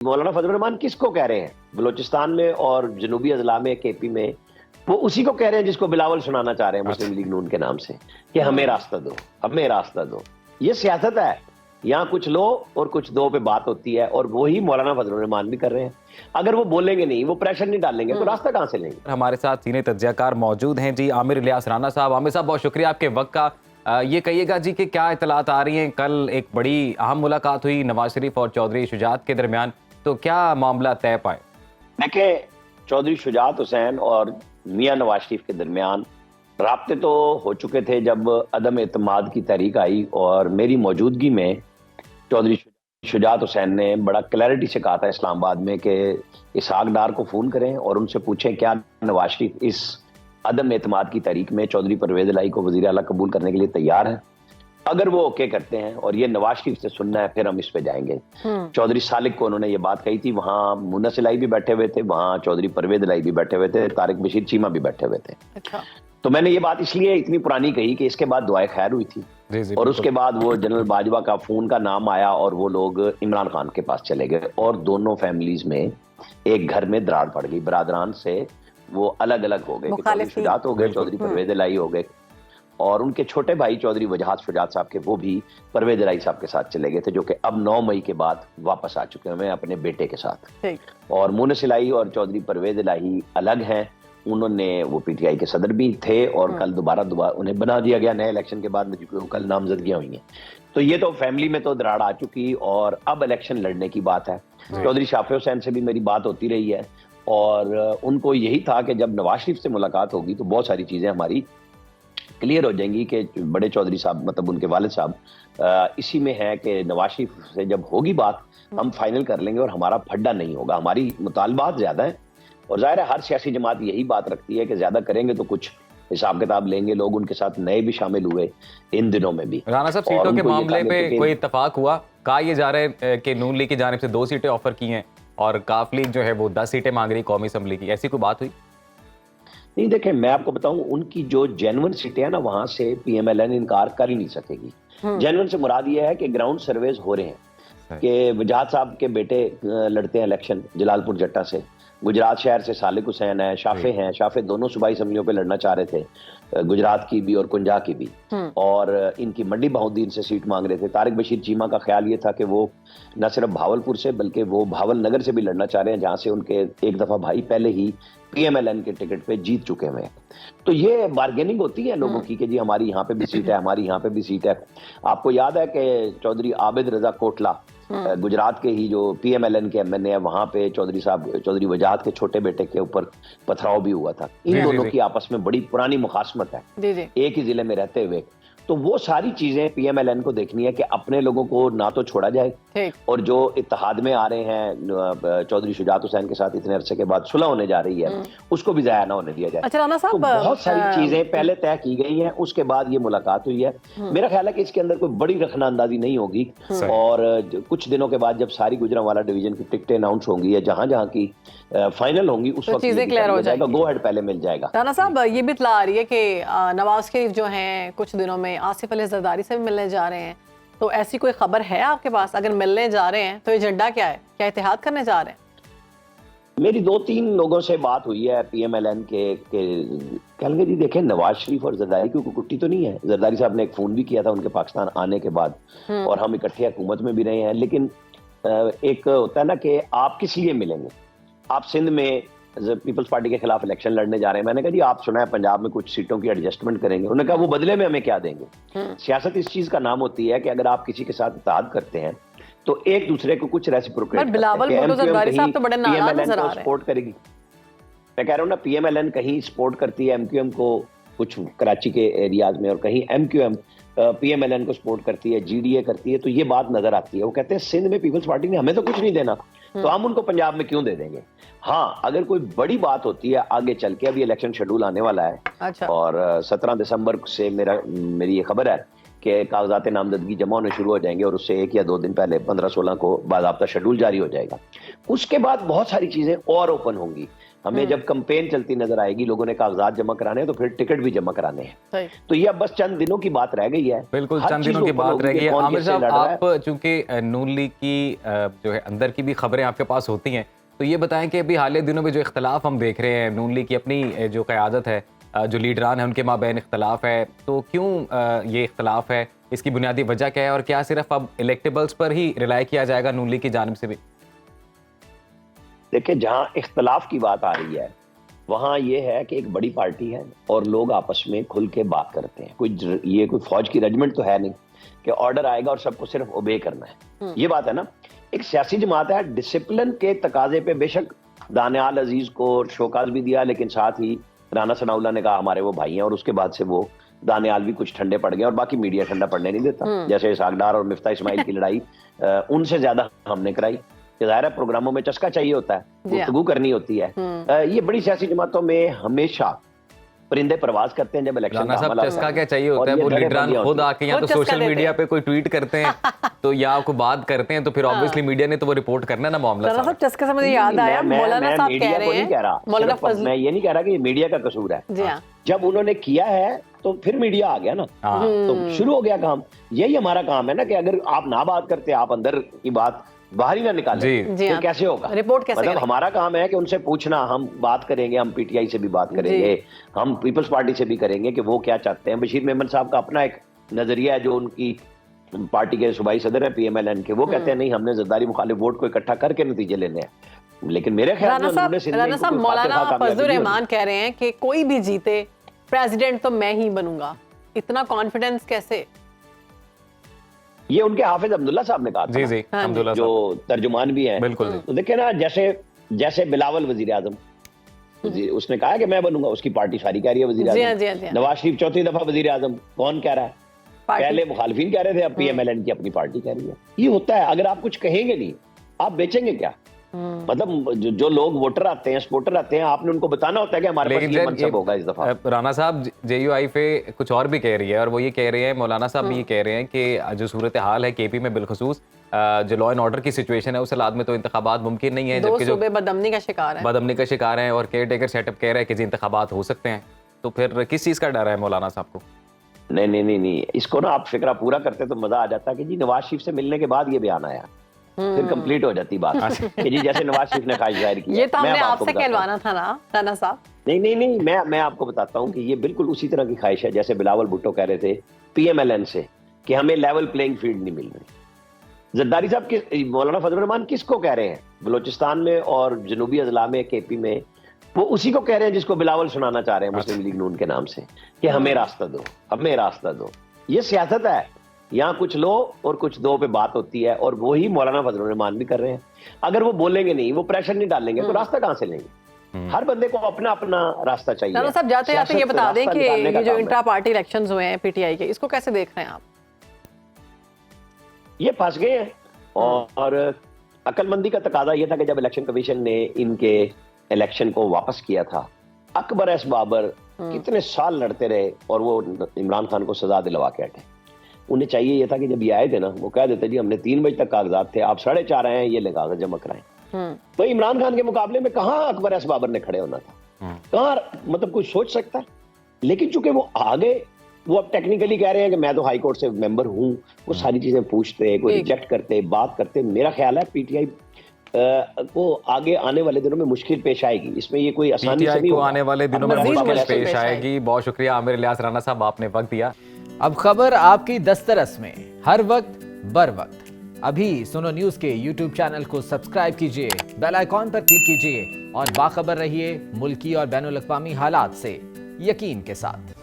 मौलाना फजल रहमान किसको कह रहे हैं? बलूचिस्तान में और जनूबी अजला में, केपी में, वो उसी को कह रहे हैं जिसको बिलावल सुनाना चाह रहे हैं मुस्लिम लीग नून के नाम से कि हमें रास्ता दो, हमें रास्ता दो। ये सियासत है, यहाँ कुछ लो और कुछ दो पे बात होती है, और वही मौलाना फजल रहमान भी कर रहे हैं। अगर वो बोलेंगे नहीं, वो प्रेशर नहीं डालेंगे, तो रास्ता कहाँ से लेंगे? हमारे साथ सीनियर तज्जियाकार मौजूद हैं जी, आमिर इलियास राना साहब। आमिर साहब, बहुत शुक्रिया आपके वक्त का। ये कहिएगा जी कि क्या इतलात आ रही हैं? कल एक बड़ी अहम मुलाकात हुई नवाज शरीफ और चौधरी शुजात के दरमियान, तो क्या मामला तय पाए? देखिए, चौधरी शुजात हुसैन और मियां नवाज शरीफ के दरमियान राब्ते तो हो चुके थे जब अदम एतमाद की तहरीक आई, और मेरी मौजूदगी में चौधरी शुजात हुसैन ने बड़ा क्लैरिटी से कहा था इस्लामाबाद में कि इसहाक डार को फोन करें और उनसे पूछें क्या नवाज शरीफ इस अदम एतमाद की तहरीक में चौधरी परवेज इलाही को वजीर आला कबूल करने के लिए तैयार है। अगर वो ओके करते हैं और ये नवाज शरीफ से सुनना है, फिर हम इस पे जाएंगे। चौधरी सालिक को उन्होंने ये बात कही थी, वहां मुन्नस इलाही भी बैठे हुए थे, वहां चौधरी परवेज इलाही भी बैठे हुए थे, तारिक बशीर चीमा भी बैठे हुए थे। अच्छा। तो मैंने ये बात इसलिए इतनी पुरानी कही कि इसके बाद दुआए खैर हुई थी, और उसके बाद वो जनरल बाजवा का फोन का नाम आया और वो लोग इमरान खान के पास चले गए, और दोनों फैमिलीज में एक घर में दरार पड़ गई, बरादरान से वो अलग अलग हो गए। चौधरी शुजात हो गए, चौधरी परवेज इलाही हो गए, और उनके छोटे भाई चौधरी वजहात शुजात साहब के, वो भी परवेज इलाही साहब के साथ चले गए थे, जो कि अब 9 मई के बाद वापस आ चुके हैं अपने बेटे के साथ। और मुन्नस इलाही और चौधरी परवेज इलाही अलग हैं। उन्होंने, वो पीटीआई के सदर भी थे, और कल दोबारा उन्हें बना दिया गया नए इलेक्शन के बाद में, क्योंकि कल नामजदगियां हुई हैं। तो ये तो फैमिली में तो दरार आ चुकी, और अब इलेक्शन लड़ने की बात है। चौधरी शाफे हुसैन से भी मेरी बात होती रही है, और उनको यही था कि जब नवाज शरीफ से मुलाकात होगी तो बहुत सारी चीजें हमारी क्लियर हो जाएंगी कि बड़े चौधरी साहब, मतलब उनके वालिद साहब इसी में है कि नवाज शरीफ से जब होगी बात हम फाइनल कर लेंगे, और हमारा फड्डा नहीं होगा। हमारी मुतालबात ज्यादा है, और जाहिर है हर सियासी जमात यही बात रखती है कि ज्यादा करेंगे तो कुछ हिसाब किताब लेंगे। लोग उनके साथ नए भी शामिल हुए इन दिनों में भी। राना साहब, सीटों के मामले पे कोई इत्तेफाक हुआ? कहा यह जा रहा है कि नून लीग की जानिब से 2 सीटें ऑफर की हैं, और काफ लीग जो है वो 10 सीटें मांग रही कौमी असम्बली की, ऐसी कोई बात हुई? नहीं, देखें, मैं आपको बताऊं, उनकी जो जेन्युइन सीटें हैं ना, वहां से पीएमएलएन इनकार कर ही नहीं सकेगी। जेन्युइन से मुराद ये है कि ग्राउंड सर्वेज हो रहे हैं कि वजाहत साहब के बेटे लड़ते हैं इलेक्शन जलालपुर जट्टा से, गुजरात शहर से सालिक हुसैन है, शाफे हैं, शाफे दोनों सूबाई असम्बलियों पे लड़ना चाह रहे थे, गुजरात की भी और कुंजा की भी, और इनकी मंडी बहाउद्दीन से सीट मांग रहे थे। तारिक बशीर चीमा का ख्याल ये था कि वो न सिर्फ भावलपुर से बल्कि वो भावल नगर से भी लड़ना चाह रहे हैं, जहां से उनके एक दफा भाई पहले ही पीएमएलएन के टिकट पे जीत चुके हुए हैं। तो ये बार्गेनिंग होती है लोगों की कि जी हमारी यहाँ पे भी सीट है, हमारी यहाँ पे भी सीट है। आपको याद है कि चौधरी आबिद रजा कोटला गुजरात के ही जो पीएमएलएन के एमएनए है, वहां पे चौधरी साहब, चौधरी वजाहत के छोटे बेटे के ऊपर पथराव भी हुआ था। इन दोनों की आपस में बड़ी पुरानी मुखासमत है, एक ही जिले में रहते हुए। तो वो सारी चीजें पीएमएलएन को देखनी है कि अपने लोगों को ना तो छोड़ा जाए, और जो इत्तेहाद में आ रहे हैं चौधरी शुजात हुसैन के साथ इतने अरसे के बाद सुलह होने जा रही है, उसको भी जाया ना होने दिया जाए। अच्छा राना साहब, तो बहुत सारी चीजें पहले तय की गई हैं, उसके बाद ये मुलाकात हुई है। मेरा ख्याल है कि इसके अंदर कोई बड़ी रखना अंदाजी नहीं होगी, और कुछ दिनों के बाद जब सारी गुजरांवाला डिवीजन की टिकटें अनाउंस होंगी या जहां जहां की फाइनल होंगी, उस वक्त चीजें क्लियर हो जाएगा, गो हेड पहले मिल जाएगा। राना साहब, ये भी इत्तला आ रही है कि नवाज शरीफ जो हैं कुछ दिनों में आसिफ अली जरदारी से भी मिलने जा रहे हैं, तो ऐसी कोई खबर है आपके पास? अगर मिलने जा रहे हैं तो एजेंडा क्या है? क्या इत्तेहाद करने जा रहे हैं? मेरी 2-3 लोगों से बात हुई है पीएमएलएन के कहेंगे जी देखें, नवाज शरीफ और जरदारी की कुकुट्टी तो नहीं है। जरदारी साहब ने एक फोन भी किया था उनके पाकिस्तान आने के बाद, और हम इकट्ठे हुकूमत में भी रहे हैं। लेकिन एक होता है ना कि आप किस लिए मिलेंगे। आप सिंध में पीपल्स पार्टी के खिलाफ इलेक्शन लड़ने जा रहे हैं, मैंने कहा जी आप सुना है पंजाब में कुछ सीटों की एडजस्टमेंट करेंगे। उन्होंने कहा वो बदले में हमें क्या देंगे। सियासत इस चीज का नाम होती है कि अगर आप किसी के साथ इत्तेहाद करते हैं तो एक दूसरे को कुछ रेसिप्रोकेट सपोर्ट करेगी। मैं कह रहा हूँ ना, पीएमएलएन कहीं सपोर्ट करती है एमक्यूएम को कुछ कराची के एरियाज में, और कहीं एमक्यूएम पीएमएलएन को सपोर्ट करती है, जीडीए करती है। तो ये बात नजर आती है। वो कहते हैं सिंध में पीपल्स पार्टी ने हमें तो कुछ नहीं देना, तो हम उनको पंजाब में क्यों दे देंगे। हाँ, अगर कोई बड़ी बात होती है आगे चल के, अभी इलेक्शन शेड्यूल आने वाला है। अच्छा। और 17 दिसंबर से मेरी ये खबर है कि कागजात नामजदगी जमा होने शुरू हो जाएंगे, और उससे 1 या 2 दिन पहले 15-16 को बाकायदा शेड्यूल जारी हो जाएगा। उसके बाद बहुत सारी चीजें और ओपन होंगी। हमें जब कैंपेन चलती नजर आएगी, लोगों ने कागजात जमा कराने हैं, तो फिर टिकट भी जमा कराने हैं। तो ये अब बस चंद दिनों की बात रह गई है। बिल्कुल चंद दिनों की बात रह गई है। आमिर साहब, आप चूंकि नून लीग की जो है अंदर की भी खबरें आपके पास होती हैं, तो ये बताएं कि अभी हालिया दिनों में जो इख्तलाफ हम देख रहे हैं, नून लीग की अपनी जो क़यादत है, जो लीडरान है, उनके माबैन इख्तलाफ है, तो क्यों ये इख्तलाफ है? इसकी बुनियादी वजह क्या है और क्या सिर्फ अब इलेक्टेबल्स पर ही रिलाय किया जाएगा नून लीग की जानिब से भी? देखिए, जहां इख्तलाफ की बात आ रही है वहां ये है कि एक बड़ी पार्टी है और लोग आपस में खुल के बात करते हैं। कोई फौज की रेजिमेंट तो है नहीं कि ऑर्डर आएगा और सबको सिर्फ ओबे करना है। ये बात है ना, एक सियासी जमात है, डिसिप्लिन के तकाजे पे बेशक दानियाल अजीज को शोकाज भी दिया, लेकिन साथ ही राना सनाउल्लाह ने कहा हमारे वो भाई हैं, और उसके बाद से वो दानियाल भी कुछ ठंडे पड़ गए और बाकी मीडिया ठंडा पड़ने नहीं देता। जैसे सागडार और मिफ्ता इस्माइल की लड़ाई उनसे ज्यादा हमने कराई। ज़ाहिर है प्रोग्रामों में चस्का चाहिए होता है, गुफ्तगू करनी होती है। ये बड़ी सियासी जमातों में हमेशा परिंदे प्रवास करते हैं जब इलेक्शन का मामला चस्का क्या चाहिए होता है, वो लीडरान खुद आके या तो सोशल मीडिया पे कोई ट्वीट करते हैं तो या आपको बात करते हैं, तो फिर ऑब्वियसली मीडिया ने तो वो रिपोर्ट करना है ना मामला। साहब चस्का से मुझे याद आया, मौलाना साहब कह रहे हैं, मैं ये नहीं कह रहा कि मीडिया का कसूर है, जब उन्होंने किया है तो फिर मीडिया आ गया ना, तो शुरू हो गया काम। यही हमारा काम है ना कि अगर आप ना बात करते, आप अंदर की बात बाहर ही ना निकाले तो कैसे होगा? रिपोर्ट कैसे मतलब हमारा काम है कि उनसे पूछना, हम बात करेंगे, हम पीटीआई से भी बात करेंगे, हम पीपल्स पार्टी से भी करेंगे कि वो क्या चाहते हैं। बशीर मेमन साहब का अपना एक नजरिया है, जो उनकी पार्टी के सूबाई सदर है पीएमएलएन के, वो कहते हैं नहीं, हमने जरदारी मुखालिफ वोट को इकट्ठा करके नतीजे लेने हैं। लेकिन मेरे ख्याल में मौलाना फजलुर रहमान कह रहे हैं कि कोई भी जीते प्रेसिडेंट तो मैं ही बनूंगा। इतना कॉन्फिडेंस कैसे? ये उनके हाफिज अब्दुल्ला साहब ने कहा था, जी अब्दुल्ला जो तर्जुमान भी हैं। बिल्कुल। तो देखिए ना, जैसे बिलावल वजीर आजम, उसने कहा कि मैं बनूंगा, उसकी पार्टी सारी कह रही है वजीर आजम। नवाज शरीफ चौथी दफा वजीर आजम, कौन कह रहा है? पहले मुखालिफिन कह रहे थे, अब पीएमएलएन की अपनी पार्टी कह रही है। ये होता है, अगर आप कुछ कहेंगे नहीं, आप बेचेंगे क्या? मतलब जो लोग वोटर आते हैं, सपोर्टर आते हैं, आपने उनको बताना होता है कि हमारे पास ये मनसब होगा इस दफा। राना साहब, जेयूआई पे कुछ और भी कह रही है, और वो ये कह रहे हैं, मौलाना साहब भी ये कह रहे हैं कि जो सूरत हाल है केपी में, बिलखसूस जो लॉ एंड ऑर्डर की सिचुएशन है, उस हालात में तो इंतखाबात मुमकिन नहीं है, जबकि जो बदअमनी का शिकार है और केयर टेकर सेटअप कह रहा है कि जी इंतखाबात हो सकते हैं। तो फिर किस चीज का डर है मौलाना साहब को? नहीं, इसको ना आप फिक्रा पूरा करते तो मजा आ जाता कि जी नवाज शरीफ से मिलने के बाद ये बयान आया, फिर कंप्लीट हो जाती बात कि जी जैसे नवाज शरीफ ने ख्वाहिश जाहिर की। ये तो हमने आपसे कहलवाना था ना राना साहब। नहीं, मैं आपको बताता हूँ कि ये बिल्कुल उसी तरह की ख्वाहिश है जैसे बिलावल भुट्टो कह रहे थे पीएमएलएन से कि हमें लेवल प्लेइंग फील्ड नहीं मिल रही। जरदारी साहब मौलाना फजल रहमान किसको कह रहे हैं? बलोचिस्तान में और जनूबी अजला में, केपी में, वो उसी को कह रहे हैं जिसको बिलावल सुनाना चाह रहे हैं मुस्लिम लीग नून के नाम से कि हमें रास्ता दो, हमें रास्ता दो। ये सियासत है, यहाँ कुछ लो और कुछ दो पे बात होती है, और वही मौलाना फजल रहमान भी कर रहे हैं। अगर वो बोलेंगे नहीं, वो प्रेशर नहीं डालेंगे, तो रास्ता कहाँ से लेंगे? हर बंदे को अपना अपना रास्ता चाहिए। सब जाते जाते ये बता दें कि ये जो इंट्रा पार्टी इलेक्शंस हुए हैं पीटीआई के, इसको कैसे देख रहे हैं आप? ये फंस गए हैं, और अक्लमंदी का तकाजा ये था कि जब इलेक्शन कमीशन ने इनके इलेक्शन को वापस किया था, अकबर एस बाबर कितने साल लड़ते रहे और वो इमरान खान को सजा दिलवा के हटे। उन्हें चाहिए ये था कि जब ये आए थे ना, वो कह देते जी हमने 3 बजे तक कागजात थे, आप 4:30 आए हैं, ये ले कागज जमा कराएं। तो इमरान खान के मुकाबले में कहाँ अकबर एस बाबर ने खड़े होना था? कहाँ, मतलब कुछ सोच सकता है? लेकिन चूंकि वो आ गए, वो अब टेक्निकली कह रहे हैं कि मैं तो हाई कोर्ट से मेंबर हूं, वो सारी चीजें पूछते, कोई रिजेक्ट करते, बात करते। मेरा ख्याल है पीटीआई को आगे आने वाले दिनों में मुश्किल पेश आएगी। इसमें ये कोई आसानी से नहीं, आने वाले दिनों में मुश्किल पेश आएगी। बहुत शुक्रिया आमिर इलियास राना साहब, आपने वक्त दिया। अब खबर आपकी दस्तरस में, हर वक्त बर वक्त। अभी सुनो न्यूज के YouTube चैनल को सब्सक्राइब कीजिए, बेल आइकॉन पर क्लिक कीजिए और बाखबर रहिए मुल्की और बैनुल अक़वामी हालात से यकीन के साथ।